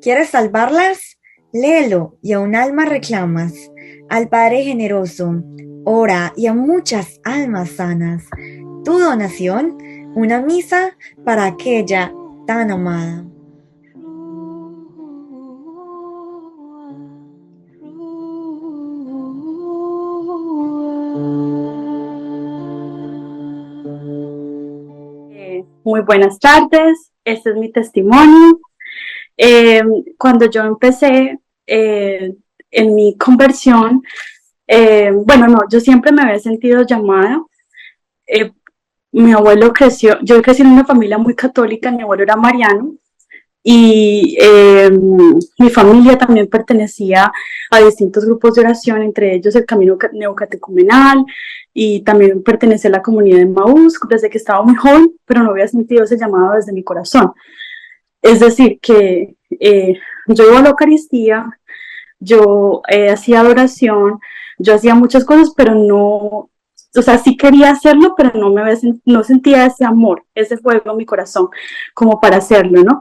¿Quieres salvarlas? Léelo y a un alma reclamas. Al Padre generoso, ora y a muchas almas sanas. Tu donación, una misa para aquella tan amada. Muy buenas tardes, este es mi testimonio. Eh, Cuando yo empecé en mi conversión, bueno, no, yo siempre me había sentido llamada. Eh, Mi abuelo creció, yo crecí en una familia muy católica, mi abuelo era mariano y mi familia también pertenecía a distintos grupos de oración, entre ellos el Camino Neocatecumenal, y también pertenecía a la comunidad de Maús desde que estaba muy joven, pero no había sentido ese llamado desde mi corazón. Es decir, que yo iba a la Eucaristía, yo hacía adoración, yo hacía muchas cosas, pero no, o sea, sí quería hacerlo, pero no sentía ese amor, ese fuego en mi corazón como para hacerlo, ¿no?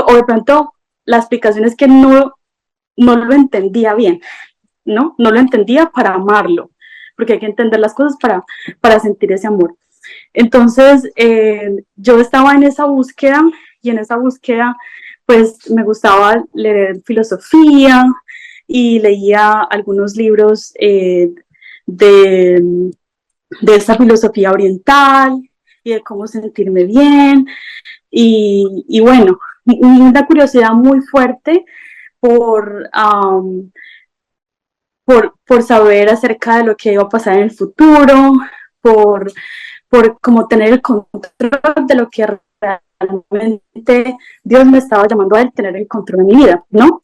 O de pronto la explicación es que no lo entendía bien, ¿no? No lo entendía para amarlo, porque hay que entender las cosas para sentir ese amor. Entonces, yo estaba en esa búsqueda y en esa búsqueda, pues me gustaba leer filosofía y leía algunos libros de, de esta filosofía oriental y de cómo sentirme bien. Y bueno, una curiosidad muy fuerte por, por saber acerca de lo que iba a pasar en el futuro, por, por como tener el control de lo que realmente Dios me estaba llamando a él, tener el control de mi vida, ¿no?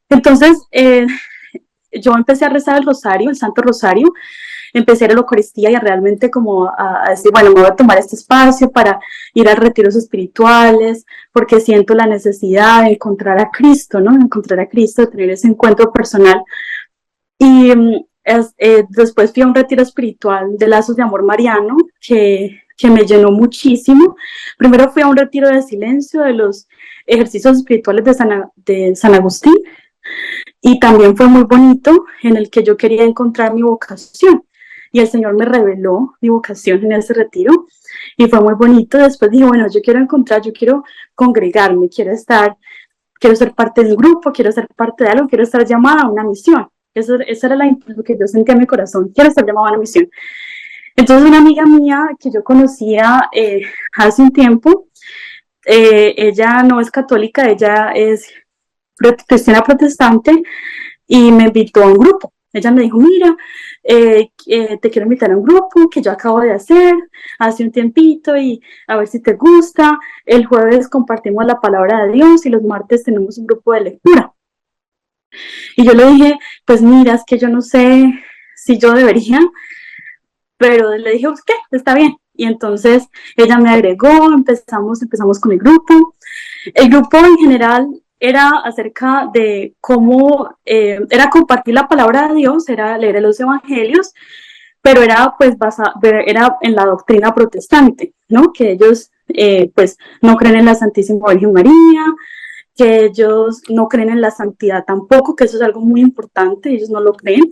Entonces, yo empecé a rezar el rosario, el Santo Rosario, empecé a ir a la Eucaristía y a realmente como a decir, bueno, me voy a tomar este espacio para ir a retiros espirituales, porque siento la necesidad de encontrar a Cristo, ¿no? Encontrar a Cristo, de tener ese encuentro personal. Y después fui a un retiro espiritual de Lazos de Amor Mariano que me llenó muchísimo. Primero fui a un retiro de silencio de los ejercicios espirituales de San Agustín, y también fue muy bonito, en el que yo quería encontrar mi vocación y el Señor me reveló mi vocación en ese retiro y fue muy bonito. Después dije, bueno, yo quiero congregarme, quiero ser parte de un grupo, quiero ser parte de algo, quiero estar llamada a una misión. Eso era lo que yo sentía en mi corazón, quiero estar llamada a una misión. Entonces una amiga mía que yo conocía hace un tiempo, ella no es católica, ella es cristiana protestante, y me invitó a un grupo. Ella me dijo, mira, te quiero invitar a un grupo que yo acabo de hacer hace un tiempito y a ver si te gusta. El jueves compartimos la palabra de Dios y los martes tenemos un grupo de lectura. Y yo le dije, pues mira, es que yo no sé si yo debería, pero le dije, ¿qué? Está bien. Y entonces ella me agregó, empezamos con el grupo. El grupo en general era acerca de cómo, era compartir la palabra de Dios, era leer los evangelios, pero era pues era en la doctrina protestante, ¿no? Que ellos pues no creen en la Santísima Virgen María, que ellos no creen en la santidad tampoco, que eso es algo muy importante, ellos no lo creen,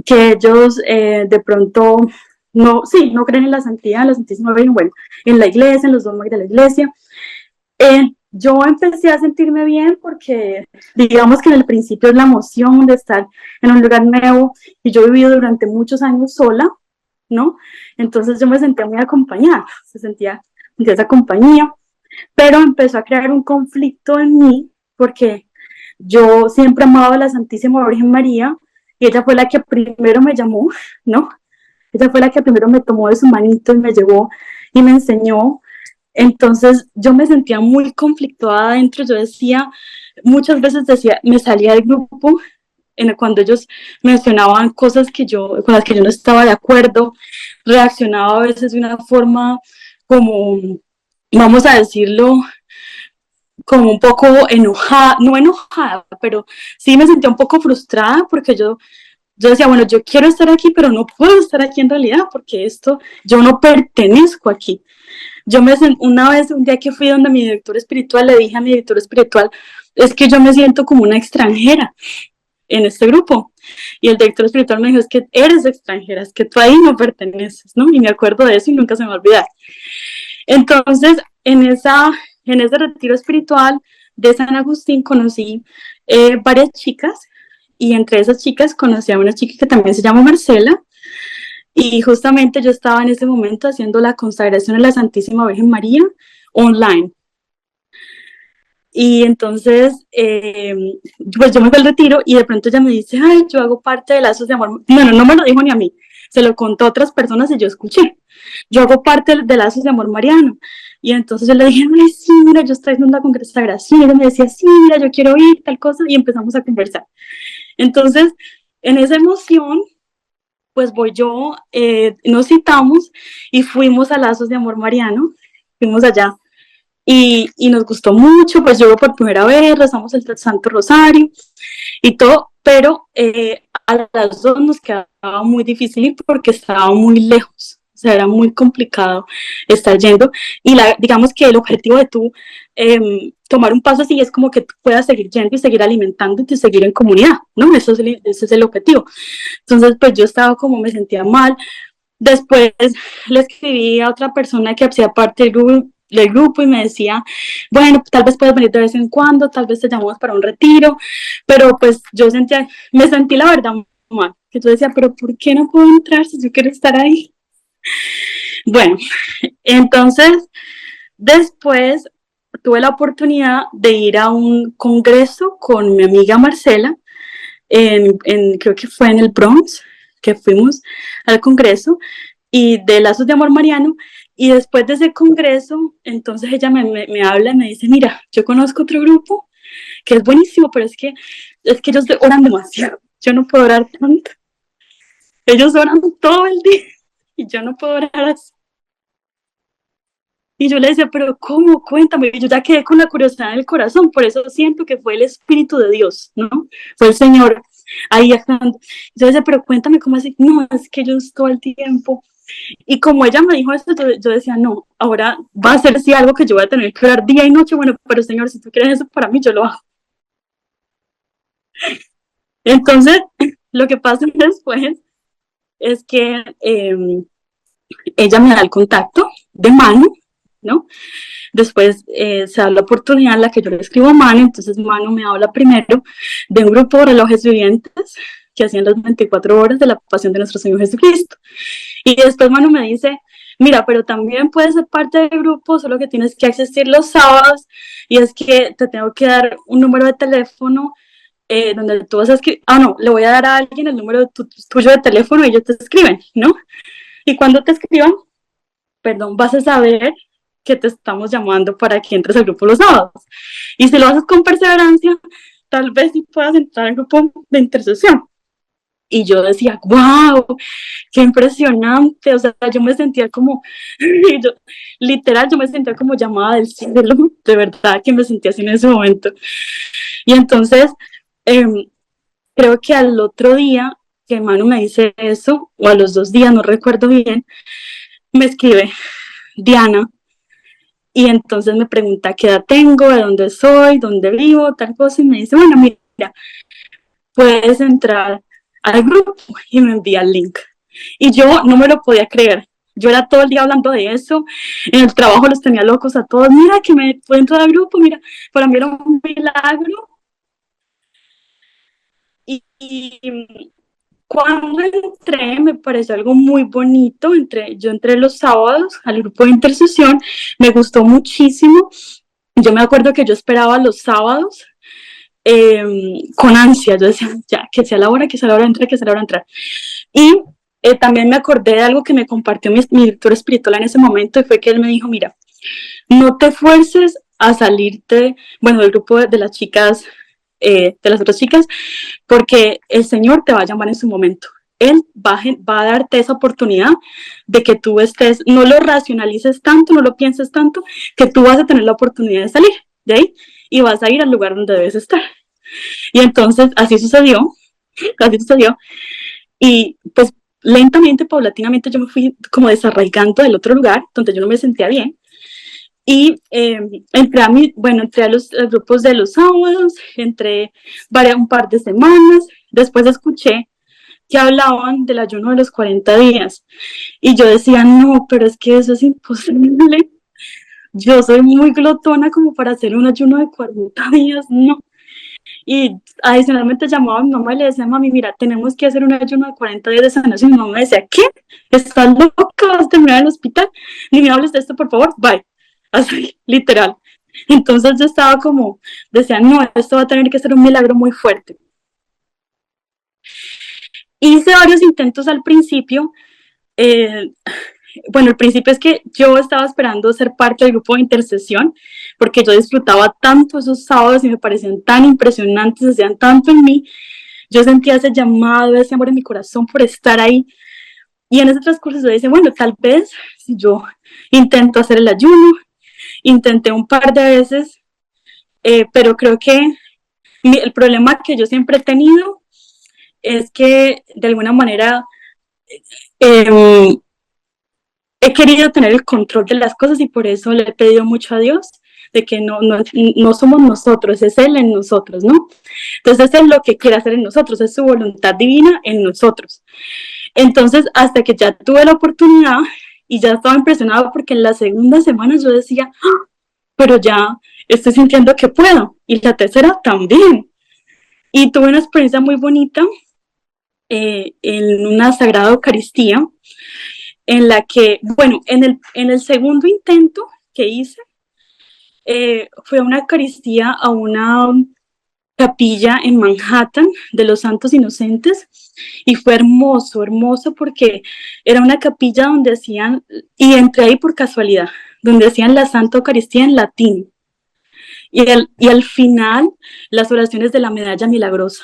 que ellos de pronto no creen en la santidad, en la Santísima Virgen, bueno, en la iglesia, en los dogmas de la iglesia. Yo empecé a sentirme bien porque digamos que en el principio es la emoción de estar en un lugar nuevo y yo he vivido durante muchos años sola, ¿no? Entonces yo me sentía muy acompañada, sentía esa compañía, pero empezó a crear un conflicto en mí porque yo siempre amaba a la Santísima Virgen María y ella fue la que primero me llamó, ¿no? Ella fue la que primero me tomó de su manito y me llevó y me enseñó. Entonces yo me sentía muy conflictuada adentro, yo decía, muchas veces decía, me salía del grupo cuando ellos mencionaban cosas con las que yo no estaba de acuerdo, reaccionaba a veces de una forma como, vamos a decirlo, como un poco enojada, no enojada, pero sí me sentía un poco frustrada porque yo decía, bueno, yo quiero estar aquí, pero no puedo estar aquí en realidad porque yo no pertenezco aquí. Una vez, un día que fui donde mi director espiritual, le dije a mi director espiritual, es que yo me siento como una extranjera en este grupo. Y el director espiritual me dijo, es que eres extranjera, es que tú ahí no perteneces, ¿no? Y me acuerdo de eso y nunca se me va a olvidar. Entonces, en ese retiro espiritual de San Agustín conocí varias chicas, y entre esas chicas conocí a una chica que también se llama Marcela, y justamente yo estaba en ese momento haciendo la consagración a la Santísima Virgen María online. Y entonces, pues yo me fui al retiro y de pronto ella me dice, ay, yo hago parte de Lazos de Amor. Bueno, no me lo dijo ni a mí, se lo contó a otras personas y yo escuché. Yo hago parte de Lazos de Amor Mariano. Y entonces yo le dije, ay, sí, mira, yo estoy haciendo una consagración. Y ella me decía, sí, mira, yo quiero ir, tal cosa. Y empezamos a conversar. Entonces, en esa emoción, pues voy yo, nos citamos y fuimos a Lazos de Amor Mariano. Fuimos allá. Y nos gustó mucho, pues yo por primera vez rezamos el Santo Rosario y todo, pero a las dos nos quedaba muy difícil porque estaba muy lejos, o sea, era muy complicado estar yendo, y digamos que el objetivo de tú tomar un paso así es como que tú puedas seguir yendo y seguir alimentándote y seguir en comunidad, ¿no? Ese es el objetivo. Entonces, pues yo estaba como, me sentía mal. Después le escribí a otra persona que hacía parte del grupo y me decía, bueno, tal vez puedes venir de vez en cuando, tal vez te llamamos para un retiro, pero pues me sentí la verdad mal, que yo decía, pero ¿por qué no puedo entrar si yo quiero estar ahí? Bueno, entonces después tuve la oportunidad de ir a un congreso con mi amiga Marcela, creo que fue en el Bronx, que fuimos al congreso y de Lazos de Amor Mariano. Y después de ese congreso, entonces ella me habla y me dice, mira, yo conozco otro grupo que es buenísimo, pero es que ellos oran demasiado, yo no puedo orar tanto, ellos oran todo el día y yo no puedo orar así. Y yo le decía, pero ¿cómo? Cuéntame. Y yo ya quedé con la curiosidad en el corazón, por eso siento que fue el Espíritu de Dios, ¿no? Fue el Señor ahí actuando. Yo decía, pero cuéntame cómo así. No, es que ellos todo el tiempo. Y como ella me dijo esto, yo decía, no, ahora va a ser sí algo que yo voy a tener que orar día y noche. Bueno, pero Señor, si tú quieres eso para mí, yo lo hago. Entonces, lo que pasa después es que ella me da el contacto de Manu, ¿no? Después se da la oportunidad en la que yo le escribo a Manu, entonces Manu me habla primero de un grupo de relojes vivientes que hacían las 24 horas de la pasión de nuestro Señor Jesucristo. Y después Manu me dice, mira, pero también puedes ser parte del grupo, solo que tienes que asistir los sábados, y es que te tengo que dar un número de teléfono donde tú vas a escribir, no, le voy a dar a alguien el número tuyo de teléfono y ellos te escriben, ¿no? Y cuando te escriban, perdón, vas a saber que te estamos llamando para que entres al grupo los sábados. Y si lo haces con perseverancia, tal vez sí puedas entrar al grupo de intercesión. Y yo decía, wow, qué impresionante. O sea, yo me sentía como, literal, yo me sentía como llamada del cielo. De verdad que me sentía así en ese momento. Y entonces, creo que al otro día que Manu me dice eso, o a los 2 días, no recuerdo bien, me escribe Diana, y entonces me pregunta qué edad tengo, de dónde soy, dónde vivo, tal cosa, y me dice, bueno, mira, puedes entrar al grupo, y me envía el link. Y yo no me lo podía creer. Yo era todo el día hablando de eso, en el trabajo los tenía locos a todos, mira que me puedo entrar al grupo, mira, para mí era un milagro. Y cuando entré me pareció algo muy bonito. Yo entré los sábados al grupo de intercesión, me gustó muchísimo. Yo me acuerdo que yo esperaba los sábados con ansia. Yo decía, ya, que sea la hora, que sea la hora de entrar, que sea la hora de entrar. Y también me acordé de algo que me compartió mi director espiritual en ese momento, y fue que él me dijo, mira, no te fuerces a salirte, bueno, del grupo de las chicas, de las otras chicas, porque el Señor te va a llamar en su momento. Él va a darte esa oportunidad de que tú no lo racionalices tanto, no lo pienses tanto, que tú vas a tener la oportunidad de salir de ahí y vas a ir al lugar donde debes estar. Y entonces así sucedió, y pues lentamente, paulatinamente yo me fui como desarraigando del otro lugar donde yo no me sentía bien, Y entré a los grupos de los sábados, entré un par de semanas, después escuché que hablaban del ayuno de los 40 días. Y yo decía, no, pero es que eso es imposible. Yo soy muy glotona como para hacer un ayuno de 40 días, no. Y adicionalmente llamaba a mi mamá y le decía, mami, mira, tenemos que hacer un ayuno de 40 días de sanación. Y mi mamá me decía, ¿qué? ¿Estás loca? ¿Vas a terminar en el hospital? Ni me hables de esto, por favor, bye. Así, literal. Entonces yo estaba como, decía, no, esto va a tener que ser un milagro muy fuerte. Hice varios intentos al principio. Bueno, el principio es que yo estaba esperando ser parte del grupo de intercesión, porque yo disfrutaba tanto esos sábados y me parecían tan impresionantes, hacían tanto en mí. Yo sentía ese llamado, ese amor en mi corazón por estar ahí. Y en ese transcurso yo decía, bueno, tal vez si yo intento hacer el ayuno, intenté un par de veces, pero creo que el problema que yo siempre he tenido es que de alguna manera eh, he querido tener el control de las cosas y por eso le he pedido mucho a Dios de que no somos nosotros, es Él en nosotros, ¿no? Entonces es lo que quiere hacer en nosotros, es su voluntad divina en nosotros. Entonces, hasta que ya tuve la oportunidad y ya estaba impresionada porque en la segunda semana yo decía, ¡ah! Pero ya estoy sintiendo que puedo. Y la tercera también. Y tuve una experiencia muy bonita en una Sagrada Eucaristía, en la que, bueno, en el segundo intento que hice, fue una Eucaristía a una capilla en Manhattan de los Santos Inocentes y fue hermoso, hermoso porque era una capilla donde hacían, y entré ahí por casualidad, donde hacían la Santa Eucaristía en latín y al final las oraciones de la medalla milagrosa.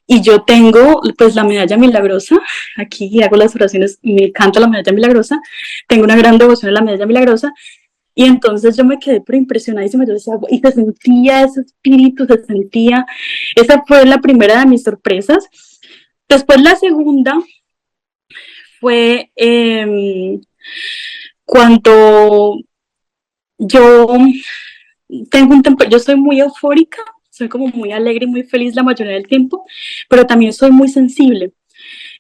Y yo tengo pues la medalla milagrosa, aquí hago las oraciones, me encanta la medalla milagrosa, tengo una gran devoción a la medalla milagrosa. Y entonces yo me quedé pero impresionadísima, yo decía, y se sentía ese espíritu, se sentía, esa fue la primera de mis sorpresas. Después la segunda fue cuando yo yo soy muy eufórica, soy como muy alegre y muy feliz la mayoría del tiempo, pero también soy muy sensible.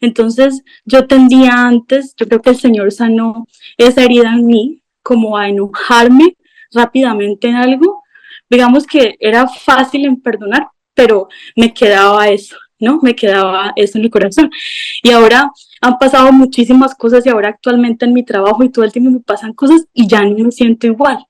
Entonces yo tendía antes, yo creo que el Señor sanó esa herida en mí, como a enojarme rápidamente en algo. Digamos que era fácil en perdonar, pero me quedaba eso, ¿no? Me quedaba eso en el corazón. Y ahora han pasado muchísimas cosas y ahora actualmente en mi trabajo y todo el tiempo me pasan cosas y ya no me siento igual.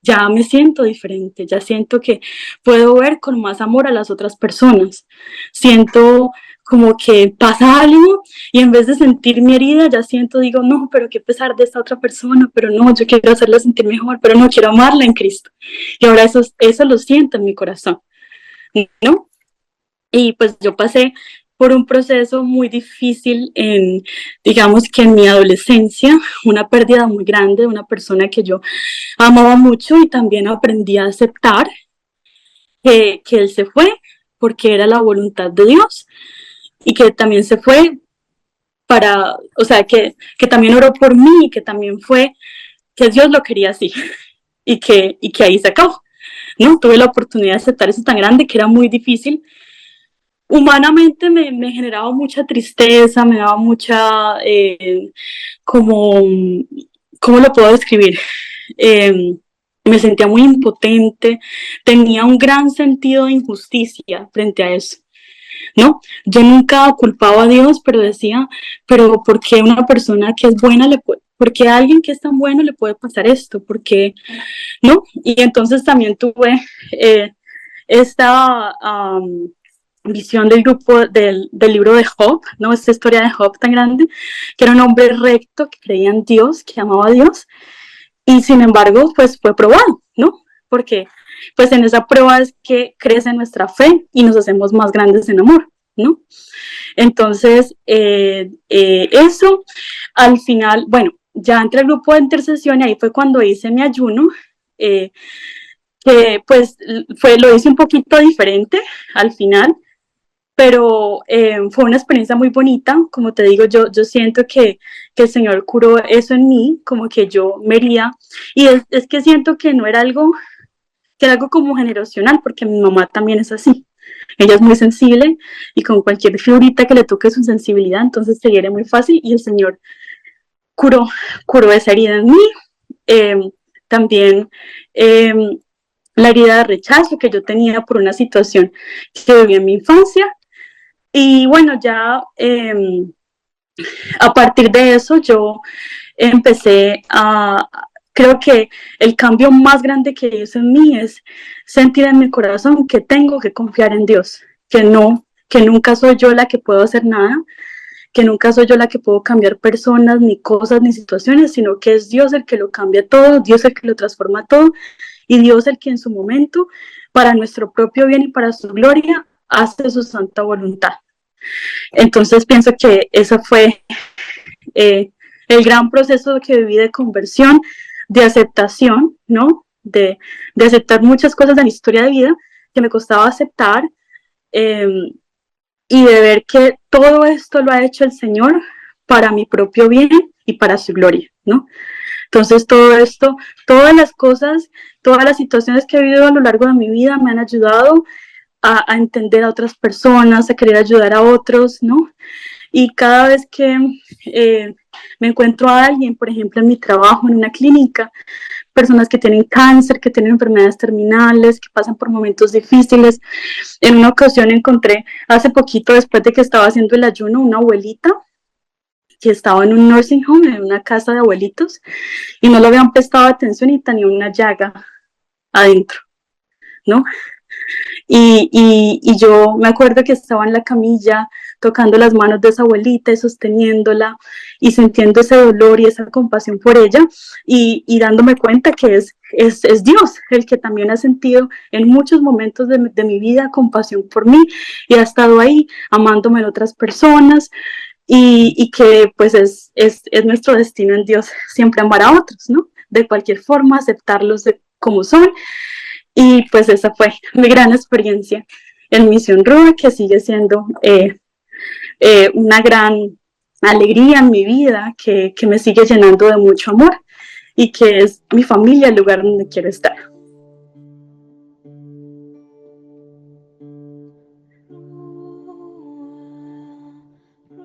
Ya me siento diferente, ya siento que puedo ver con más amor a las otras personas. Siento como que pasa algo y en vez de sentir mi herida, ya siento, digo, no, pero qué pesar de esta otra persona, pero no, yo quiero hacerla sentir mejor, pero no, quiero amarla en Cristo. Y ahora eso lo siento en mi corazón, ¿no? Y pues yo pasé por un proceso muy difícil digamos que en mi adolescencia, una pérdida muy grande de una persona que yo amaba mucho y también aprendí a aceptar que él se fue porque era la voluntad de Dios y que también se fue o sea, que también oró por mí y que también fue que Dios lo quería así y que ahí se acabó, ¿no? Tuve la oportunidad de aceptar eso tan grande que era muy difícil. Humanamente me generaba mucha tristeza, me daba mucha, como, ¿cómo lo puedo describir? Me sentía muy impotente, tenía un gran sentido de injusticia frente a eso, ¿no? Yo nunca culpaba a Dios, pero decía, pero ¿por qué una persona que es buena por qué a alguien que es tan bueno le puede pasar esto? ¿Por qué? ¿No? Y entonces también tuve esta visión del grupo del libro de Job, ¿no? Esta historia de Job tan grande, que era un hombre recto, que creía en Dios, que amaba a Dios, y sin embargo, pues fue probado, ¿no? Porque pues en esa prueba es que crece nuestra fe y nos hacemos más grandes en amor, ¿no? Entonces, eso, al final, bueno, ya entré al grupo de intercesión y ahí fue cuando hice mi ayuno, que pues lo hice un poquito diferente al final, pero fue una experiencia muy bonita. Como te digo, yo siento que que el Señor curó eso en mí, como que yo me hería, y es que siento que no era algo, que era algo como generacional, porque mi mamá también es así. Ella es muy sensible y con cualquier figurita que le toque su sensibilidad, entonces se hiere muy fácil y el Señor curó, curó esa herida en mí. Eh, También la herida de rechazo que yo tenía por una situación que viví en mi infancia. Y bueno, ya a partir de eso yo empecé a, creo que el cambio más grande que hizo en mí es sentir en mi corazón que tengo que confiar en Dios, que no, que nunca soy yo la que puedo hacer nada, que nunca soy yo la que puedo cambiar personas, ni cosas, ni situaciones, sino que es Dios el que lo cambia todo, Dios el que lo transforma todo, y Dios el que en su momento, para nuestro propio bien y para su gloria, hace su santa voluntad. Entonces pienso que ese fue el gran proceso que viví de conversión, de aceptación, ¿no? De aceptar muchas cosas de mi historia de vida que me costaba aceptar, eh, y de ver que todo esto lo ha hecho el Señor para mi propio bien y para su gloria, ¿no? Entonces todo esto, todas las cosas, todas las situaciones que he vivido a lo largo de mi vida me han ayudado a entender a otras personas, a querer ayudar a otros, ¿no? Y cada vez que me encuentro a alguien, por ejemplo, en mi trabajo, en una clínica, personas que tienen cáncer, que tienen enfermedades terminales, que pasan por momentos difíciles. En una ocasión encontré, hace poquito, después de que estaba haciendo el ayuno, una abuelita que estaba en un nursing home, en una casa de abuelitos, y no le habían prestado atención y tenía una llaga adentro, ¿no? Y yo me acuerdo que estaba en la camilla tocando las manos de esa abuelita y sosteniéndola y sintiendo ese dolor y esa compasión por ella y dándome cuenta que es Dios el que también ha sentido en muchos momentos de mi vida compasión por mí y ha estado ahí amándome en otras personas y que pues es nuestro destino en Dios siempre amar a otros, ¿no? De cualquier forma, aceptarlos como son. Y pues esa fue mi gran experiencia en Misión Rúa, que sigue siendo una gran alegría en mi vida, que me sigue llenando de mucho amor y que es mi familia, el lugar donde quiero estar.